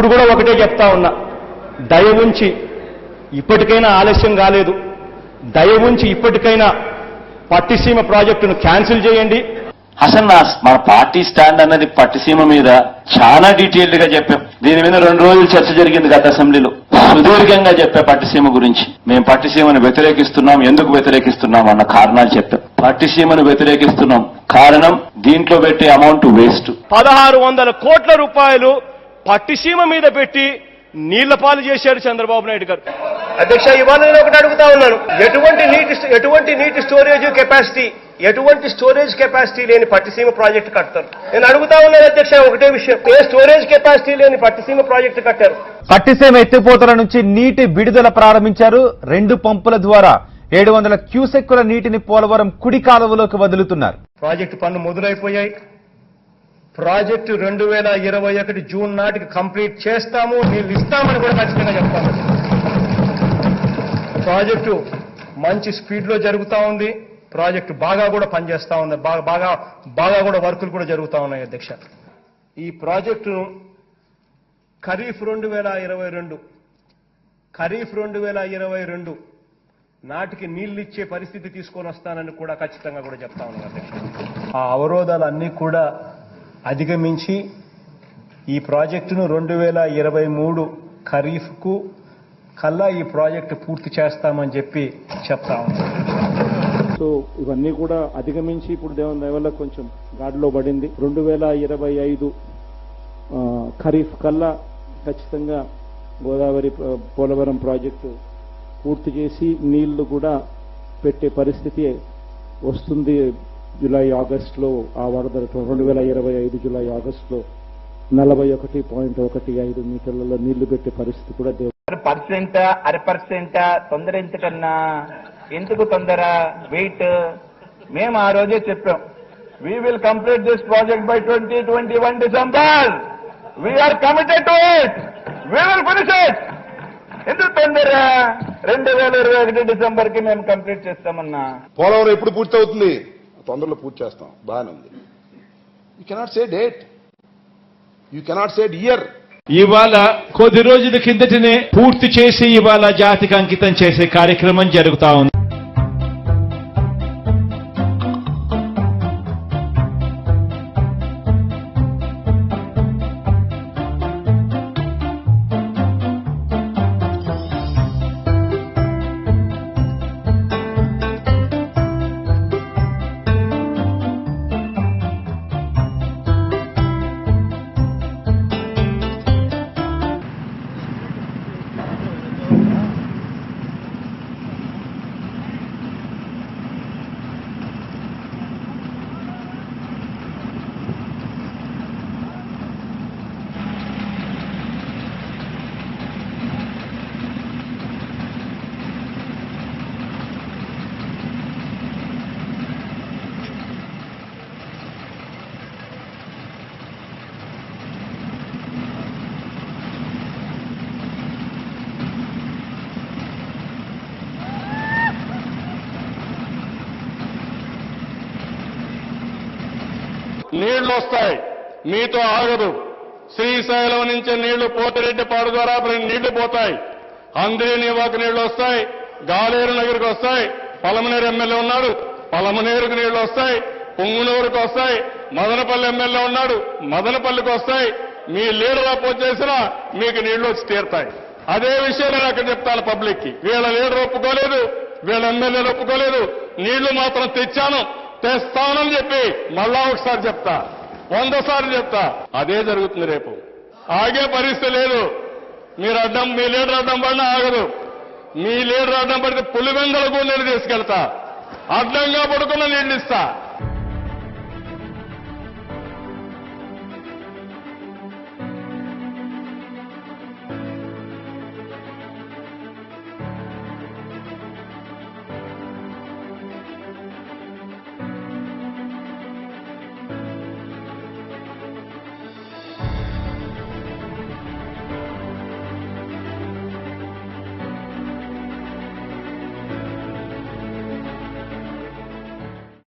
ఇప్పుడు కూడా ఒకటే చెప్తా ఉన్నా, దయ ఉంచి ఇప్పటికైనా ఆలస్యం కాలేదు, దయ ఉంచి ఇప్పటికైనా పట్టిసీమ ప్రాజెక్టును క్యాన్సిల్ చేయండి. అసలు మన పార్టీ స్టాండ్ అన్నది పట్టిసీమ మీద చాలా డీటెయిల్డ్ గా చెప్పాం. దీని మీద 2 రోజులు చర్చ జరిగింది గత అసెంబ్లీలో. సుదీర్ఘంగా చెప్పే పట్టిసీమ గురించి. మేము పట్టిసీమను వ్యతిరేకిస్తున్నాం, ఎందుకు వ్యతిరేకిస్తున్నాం అన్న కారణాలు చెప్పాం. పట్టిసీమను వ్యతిరేకిస్తున్నాం కారణం దీంట్లో పెట్టే అమౌంట్ వేస్ట్. 1600 కోట్ల రూపాయలు పట్టిసీమ మీద పెట్టి నీళ్ల పాలు చేశారు చంద్రబాబు నాయుడు గారు. అధ్యక్ష, ఇవాళ నేను ఒకటి అడుగుతా ఉన్నాను, ఎటువంటి నీటి స్టోరేజ్ కెపాసిటీ లేని పట్టిసీమ ప్రాజెక్టు కడతారు? నేను అడుగుతా ఉన్నాను అధ్యక్ష, ఒకటే విషయం, ఏ స్టోరేజ్ కెపాసిటీ లేని పట్టిసీమ ప్రాజెక్టు కట్టారు? పట్టిసీమ ఎత్తిపోతల నుంచి నీటి విడుదల ప్రారంభించారు. 2 పంపుల ద్వారా 700 క్యూసెక్కుల నీటిని పోలవరం కుడి కాలువలోకి వదులుతున్నారు. ప్రాజెక్టు పనులు మొదలైపోయాయి. ప్రాజెక్టు 2021 జూన్ నాటికి కంప్లీట్ చేస్తాము, నీళ్లు ఇస్తామని కూడా ఖచ్చితంగా చెప్తాము. ప్రాజెక్టు మంచి స్పీడ్లో జరుగుతూ ఉంది. ప్రాజెక్టు బాగా కూడా పనిచేస్తా ఉంది, బాగా కూడా వర్కులు కూడా జరుగుతూ ఉన్నాయి అధ్యక్ష. ఈ ప్రాజెక్టును ఖరీఫ్ 2022 నాటికి నీళ్లు ఇచ్చే పరిస్థితి తీసుకొని వస్తానని కూడా ఖచ్చితంగా కూడా చెప్తా ఉన్నాను అధ్యక్ష. ఆ అవరోధాలన్నీ కూడా అధిగమించి ఈ ప్రాజెక్టును 2023 ఖరీఫ్కు కల్లా ఈ ప్రాజెక్టు పూర్తి చేస్తామని చెప్పి చెప్తా ఉన్నాం. సో ఇవన్నీ కూడా అధిగమించి ఇప్పుడు దేవుని దయ వల్ల కొంచెం గాడిలో పడింది. 2025 ఖరీఫ్ కల్లా ఖచ్చితంగా గోదావరి పోలవరం ప్రాజెక్టు పూర్తి చేసి నీళ్లు కూడా పెట్టే పరిస్థితి వస్తుంది. జూలై ఆగస్టులో ఆ వరద 2025 జూలై ఆగస్టులో 41.15 మీటర్లలో నీళ్లు పెట్టే పరిస్థితి కూడా అర% తొందర ఎందుకన్నా, ఎందుకు తొందర, వెయిట్? మేము ఆ రోజే చెప్పాం, we will complete this project by 2021 December. We are committed to it, we will finish it. ఎందుకు తొందర? 2021 డిసెంబర్కి మేము కంప్లీట్ చేస్తామన్నా. పోలవరం ఎప్పుడు పూర్తి అవుతుంది? తొందరలో పూర్తి చేస్తాం, బాగానే ఉంది. You cannot say date, you cannot say year. ఇవాళ కొద్ది రోజుల కిందటనే పూర్తి చేసి ఇవాళ జాతికి అంకితం చేసే కార్యక్రమం జరుగుతా ఉంది. నీళ్లు వస్తాయి, మీతో ఆగదు. శ్రీశైలం నుంచి నీళ్లు పోతిరెడ్డిపాడు ద్వారా నీళ్లు పోతాయి. అంద్రీనివాకు నీళ్లు వస్తాయి, గాలేరు నగరికి వస్తాయి. పలమనేరు ఎమ్మెల్యే ఉన్నాడు, పలమనేరుకు నీళ్లు వస్తాయి. పొంగునూరుకు వస్తాయి. మదనపల్లి ఎమ్మెల్యే ఉన్నాడు, మదనపల్లికి వస్తాయి. మీ లీడర్ అపోజ్ చేసినా మీకు నీళ్లు వచ్చి తీరుతాయి. అదే విషయం నేను అక్కడ చెప్తాను పబ్లిక్ కి. వీళ్ళ లీడర్ ఒప్పుకోలేదు, వీళ్ళ ఎమ్మెల్యేలు ఒప్పుకోలేదు. నీళ్లు మాత్రం తెచ్చాను, తెస్తానని చెప్పి మళ్ళా ఒకసారి చెప్తా, 100 సార్లు చెప్తా. అదే జరుగుతుంది రేపు. ఆగే పరిస్థితి లేదు. మీ లీడర్ అడ్డం పడినా ఆగదు. మీ లీడర్ అడ్డం పడితే పులివెందలకు నీళ్లు తీసుకెళ్తా, అడ్డంగా పడుకున్న నీళ్లు ఇస్తా.